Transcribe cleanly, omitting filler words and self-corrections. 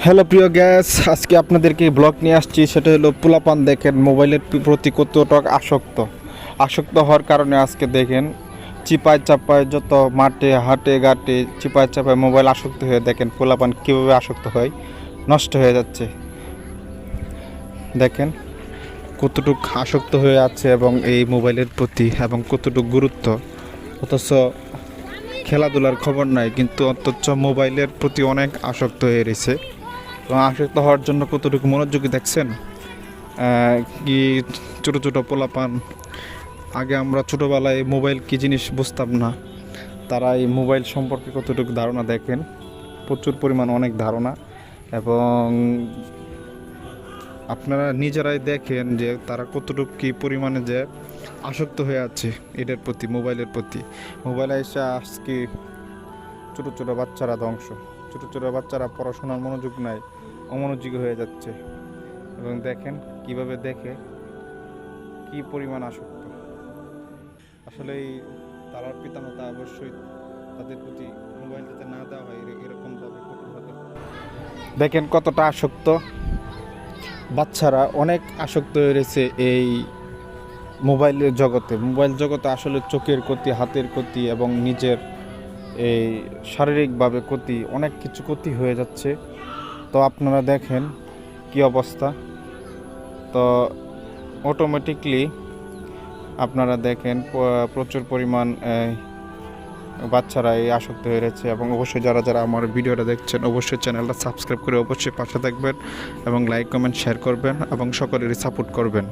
Hello প্রিয় gas, আজকে আপনাদেরকে ব্লগ নিয়ে আসছি। সেটা হলো পোলাপান দেখেন মোবাইলের প্রতি কতটা আসক্ত হওয়ার কারণে আজকে দেখেন চিপায় চাপায় যত মাঠে হাটে ঘাটে চিপায় চাপায় মোবাইল আসক্ত হয়ে দেখেন পোলাপান কীভাবে আসক্ত হয়, নষ্ট হয়ে যাচ্ছে। দেখেন কতটুক আসক্ত হয়ে আছে এবং এই মোবাইলের প্রতি এবং কতটুক গুরুত্ব, অথচ খেলাধুলার খবর নাই, কিন্তু অথচ মোবাইলের প্রতি অনেক আসক্ত হয়ে রয়েছে। এবং আসক্ত হওয়ার জন্য কতটুকু মনোযোগী দেখছেন। কি ছোটো ছোটো পোলাপান, আগে আমরা ছোটোবেলায় মোবাইল কী জিনিস বুঝতাম না, তারা এই মোবাইল সম্পর্কে কতটুকু ধারণা দেখেন, প্রচুর পরিমাণ অনেক ধারণা। এবং আপনারা নিজেরাই দেখেন যে তারা কতটুকু কী পরিমাণে যে আসক্ত হয়ে আছে এটার প্রতি, মোবাইলের প্রতি। মোবাইলে এসে আজকে ছোটো ছোটো বাচ্চারা ধ্বংস, ছোটো ছোটো বাচ্চারা পড়াশোনার মনোযোগ নাই, অমনোযোগী হয়ে যাচ্ছে। এবং দেখেন কিভাবে দেখে, কি পরিমাণ আসক্ত। আসলেই তারা পিতামাতা অবশ্যই তাদের প্রতি মোবাইল যাতে না দেওয়া হয় এরকমভাবে কঠোরভাবে। দেখেন কতটা আসক্ত বাচ্চারা, অনেক আসক্ত হয়ে রয়েছে এই মোবাইলের জগতে। মোবাইল জগতে আসলে চোখের ক্ষতি, হাতের ক্ষতি এবং নিজের এই শারীরিকভাবে ক্ষতি, অনেক কিছু ক্ষতি হয়ে যাচ্ছে। তো আপনারা দেখেন কি অবস্থা। তো অটোমেটিকলি আপনারা দেখেন প্রচুর পরিমাণ বাচ্চারা এই আসক্ত হয়ে রয়েছে। এবং অবশ্যই যারা যারা আমার ভিডিওটা দেখছেন অবশ্যই চ্যানেলটা সাবস্ক্রাইব করে অবশ্যই পাশে থাকবেন এবং লাইক কমেন্ট শেয়ার করবেন এবং সকলেরই সাপোর্ট করবেন।